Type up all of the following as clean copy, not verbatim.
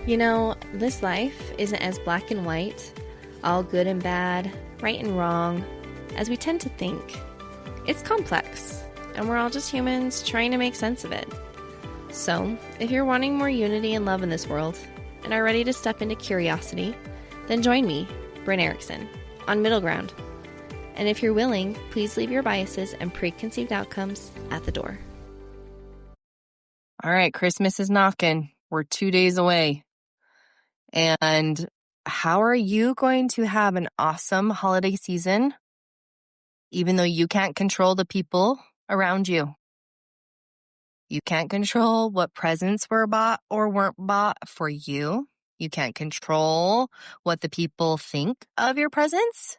You know, this life isn't as black and white, all good and bad, right and wrong, as we tend to think. It's complex, and we're all just humans trying to make sense of it. So, if you're wanting more unity and love in this world, and are ready to step into curiosity, then join me, Brynne Erickson, on Middle Ground. And if you're willing, please leave your biases and preconceived outcomes at the door. All right, Christmas is knocking. We're 2 days away. And how are you going to have an awesome holiday season, even though you can't control the people around you? You can't control what presents were bought or weren't bought for you. You can't control what the people think of your presents.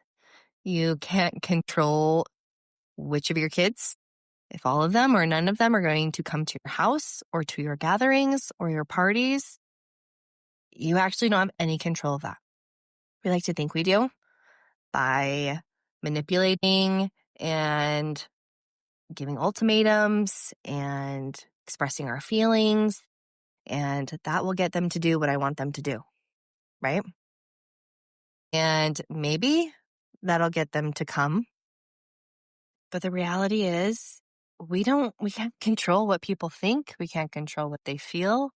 You can't control which of your kids, if all of them or none of them, are going to come to your house or to your gatherings or your parties. You actually don't have any control of that. We like to think we do by manipulating and giving ultimatums and expressing our feelings, and that will get them to do what I want them to do, right? And maybe that'll get them to come. But the reality is we can't control what people think. We can't control what they feel.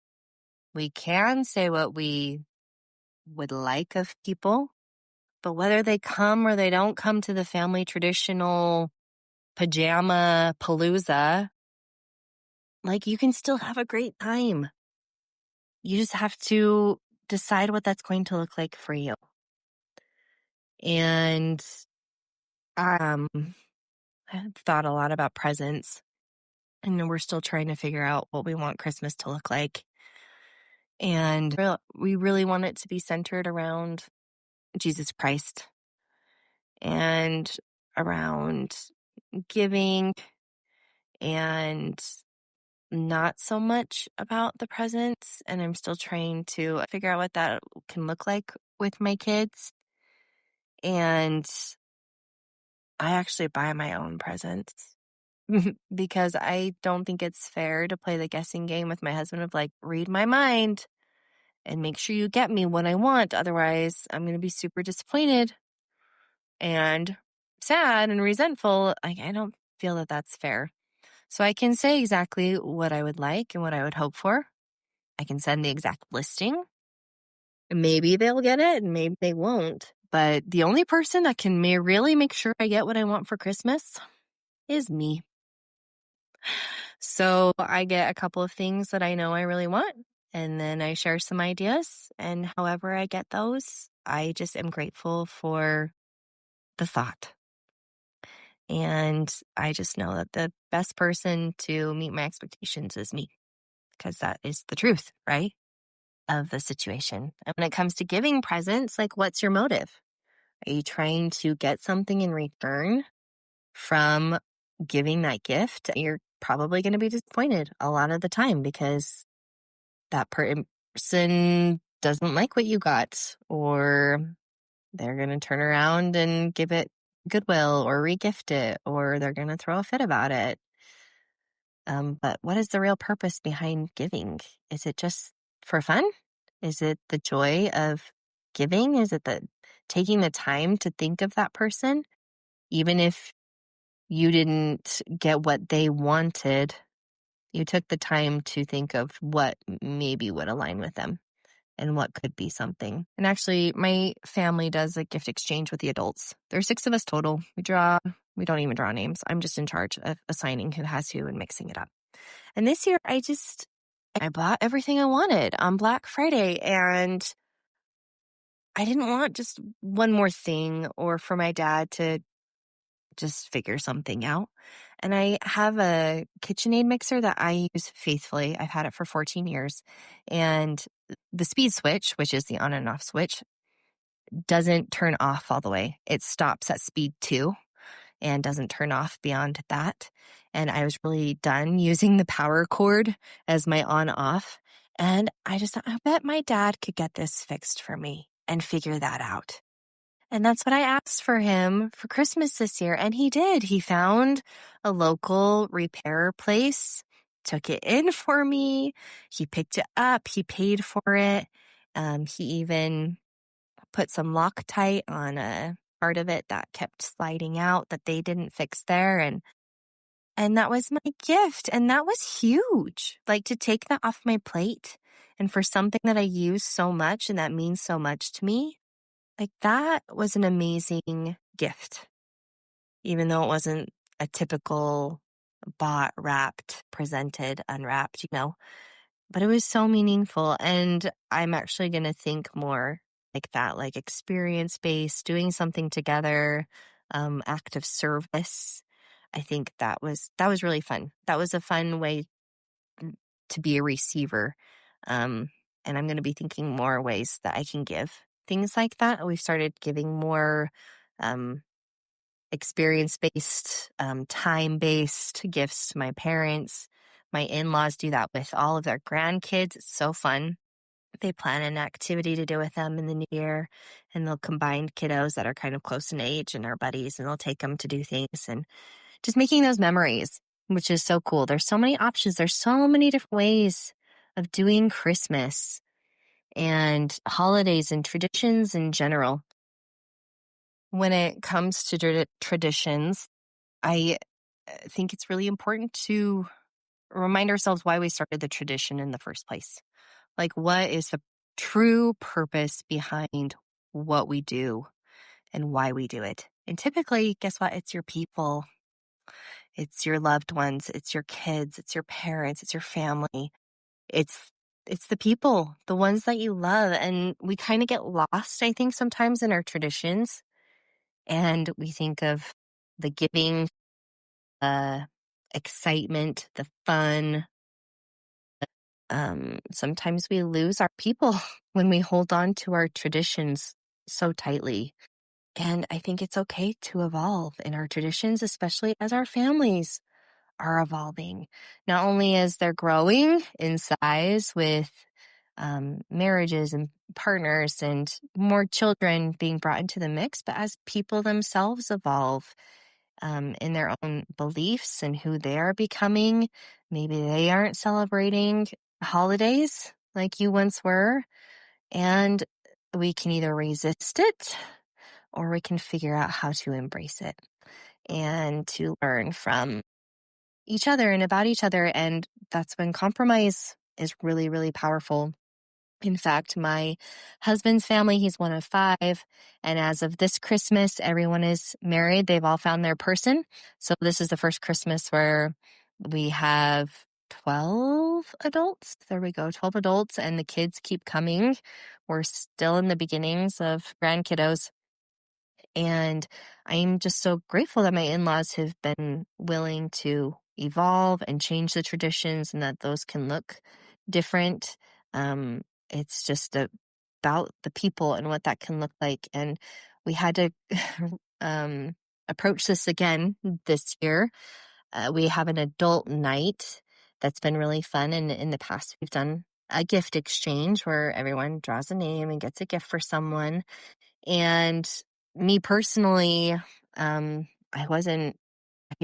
We can say what we would like of people, but whether they come or they don't come to the family traditional pajama palooza, like, you can still have a great time. You just have to decide what that's going to look like for you. And I have thought a lot about presents, and we're still trying to figure out what we want Christmas to look like. And we really want it to be centered around Jesus Christ and around giving, and not so much about the presents. And I'm still trying to figure out what that can look like with my kids. And I actually buy my own presents because I don't think it's fair to play the guessing game with my husband of like, read my mind and make sure you get me what I want. Otherwise, I'm going to be super disappointed and sad and resentful. Like, I don't feel that that's fair. So I can say exactly what I would like and what I would hope for. I can send the exact listing. Maybe they'll get it and maybe they won't. But the only person that can really make sure I get what I want for Christmas is me. So I get a couple of things that I know I really want, and then I share some ideas. And however I get those, I just am grateful for the thought. And I just know that the best person to meet my expectations is me, because that is the truth, right, of the situation. And when it comes to giving presents, like, what's your motive? Are you trying to get something in return from giving that gift? You're probably going to be disappointed a lot of the time because that person doesn't like what you got, or they're going to turn around and give it goodwill or regift it, or they're going to throw a fit about it. But what is the real purpose behind giving? Is it just for fun? Is it the joy of giving? Is it taking the time to think of that person? Even if you didn't get what they wanted, you took the time to think of what maybe would align with them and what could be something. And actually, my family does a gift exchange with the adults. There's 6 of us total. We don't even draw names. I'm just in charge of assigning who has who and mixing it up. And this year, I bought everything I wanted on Black Friday, and I didn't want just one more thing or for my dad to just figure something out. And I have a KitchenAid mixer that I use faithfully. I've had it for 14 years. And the speed switch, which is the on and off switch, doesn't turn off all the way. It stops at speed 2 and doesn't turn off beyond that. And I was really done using the power cord as my on-off. And I just thought, I bet my dad could get this fixed for me and figure that out. And that's what I asked for him for Christmas this year. And he did. He found a local repair place, took it in for me. He picked it up. He paid for it. He even put some Loctite on a part of it that kept sliding out that they didn't fix there. And that was my gift. And that was huge. Like, to take that off my plate and for something that I use so much and that means so much to me, like, that was an amazing gift, even though it wasn't a typical bought, wrapped, presented, unwrapped. But it was so meaningful. And I'm actually going to think more like that, like experience based, doing something together, act of service. I think that was really fun. That was a fun way to be a receiver. And I'm going to be thinking more ways that I can give things like that. We've started giving more um, experience based, time based gifts to my parents. My in laws do that with all of their grandkids. It's so fun. They plan an activity to do with them in the new year, and they'll combine kiddos that are kind of close in age and our buddies, and they'll take them to do things and just making those memories, which is so cool. There's so many options. There's so many different ways of doing Christmas and holidays and traditions in general. When it comes to traditions, I think it's really important to remind ourselves why we started the tradition in the first place. Like, what is the true purpose behind what we do and why we do it? And typically, guess what? It's your people. It's your loved ones. It's your kids. It's your parents. It's your family. It's it's the people, the ones that you love. And we kind of get lost, I think, sometimes in our traditions. And we think of the giving, excitement, the fun. Sometimes we lose our people when we hold on to our traditions so tightly. And I think it's okay to evolve in our traditions, especially as our families are evolving. Not only as they're growing in size with marriages and partners and more children being brought into the mix, but as people themselves evolve in their own beliefs and who they are becoming. Maybe they aren't celebrating holidays like you once were. And we can either resist it or we can figure out how to embrace it and to learn from each other and about each other. And that's when compromise is really, really powerful. In fact, my husband's family, he's one of 5. And as of this Christmas, everyone is married. They've all found their person. So this is the first Christmas where we have 12 adults. There we go, 12 adults, and the kids keep coming. We're still in the beginnings of grandkiddos. And I'm just so grateful that my in-laws have been willing to evolve and change the traditions and that those can look different. It's just about the people and what that can look like. And we had to approach this again this year. We have an adult night that's been really fun. And in the past, we've done a gift exchange where everyone draws a name and gets a gift for someone. And me personally, I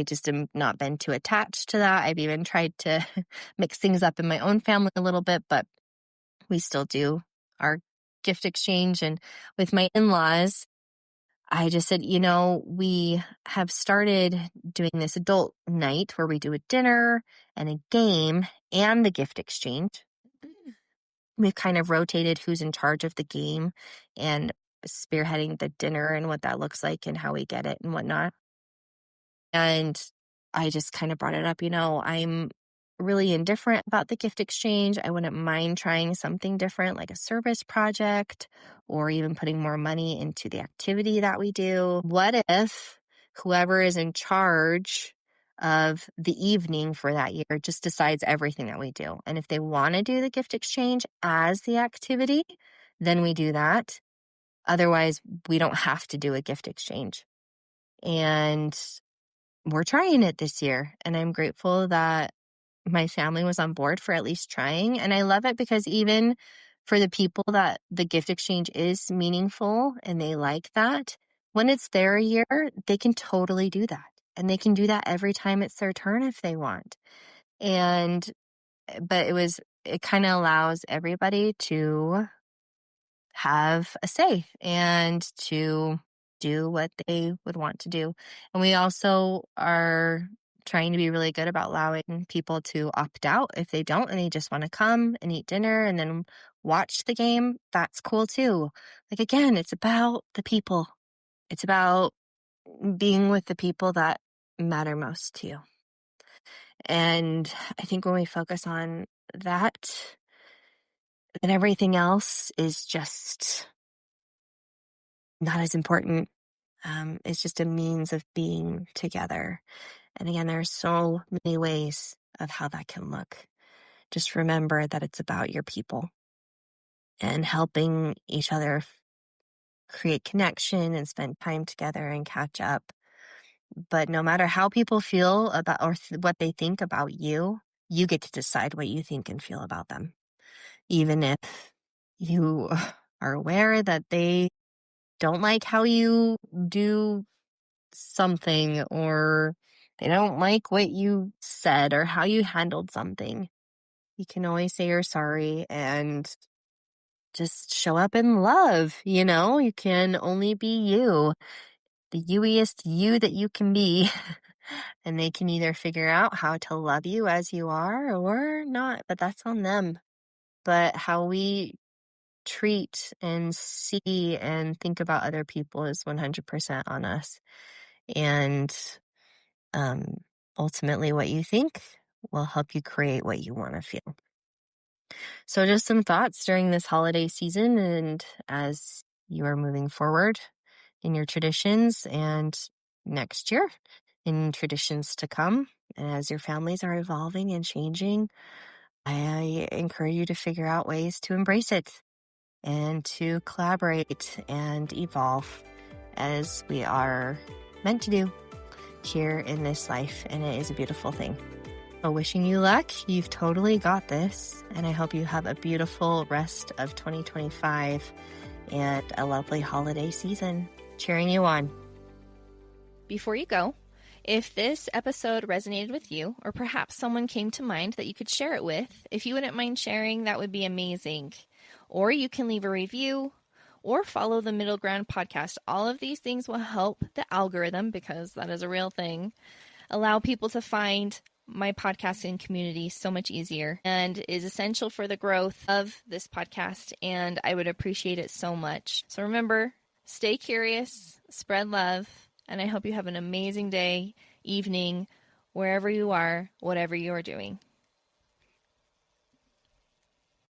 just am not been too attached to that. I've even tried to mix things up in my own family a little bit, but we still do our gift exchange. And with my in-laws, I just said, we have started doing this adult night where we do a dinner and a game and the gift exchange. We've kind of rotated who's in charge of the game and spearheading the dinner and what that looks like and how we get it and whatnot. And I just kind of brought it up, I'm really indifferent about the gift exchange. I wouldn't mind trying something different, like a service project or even putting more money into the activity that we do. What if whoever is in charge of the evening for that year just decides everything that we do? And if they want to do the gift exchange as the activity, then we do that. Otherwise, we don't have to do a gift exchange. And we're trying it this year. And I'm grateful that my family was on board for at least trying. And I love it because even for the people that the gift exchange is meaningful and they like that, when it's their year, they can totally do that. And they can do that every time it's their turn if they want. But it kind of allows everybody to have a say and to do what they would want to do. And we also are trying to be really good about allowing people to opt out if they don't and they just want to come and eat dinner and then watch the game. That's cool too. Like, again, it's about the people. It's about being with the people that matter most to you. And I think when we focus on that, then everything else is just not as important. It's just a means of being together. And again, there are so many ways of how that can look. Just remember that it's about your people and helping each other create connection and spend time together and catch up. But no matter how people feel about or what they think about you, you get to decide what you think and feel about them. Even if you are aware that they don't like how you do something or they don't like what you said or how you handled something, you can always say you're sorry and just show up in love. You can only be you, the youiest you that you can be. And they can either figure out how to love you as you are or not, but that's on them. But how we treat and see and think about other people is 100% on us. And ultimately, what you think will help you create what you want to feel. So, just some thoughts during this holiday season and as you are moving forward in your traditions and next year in traditions to come. And as your families are evolving and changing, I encourage you to figure out ways to embrace it and to collaborate and evolve as we are meant to do here in this life. And it is a beautiful thing. So wishing you luck. You've totally got this. And I hope you have a beautiful rest of 2025 and a lovely holiday season. Cheering you on. Before you go, if this episode resonated with you, or perhaps someone came to mind that you could share it with, if you wouldn't mind sharing, that would be amazing. Or you can leave a review or follow the Middle Ground podcast. All of these things will help the algorithm, because that is a real thing, allow people to find my podcasting community so much easier, and is essential for the growth of this podcast, and I would appreciate it so much. So remember, stay curious, spread love, and I hope you have an amazing day, evening, wherever you are, whatever you are doing.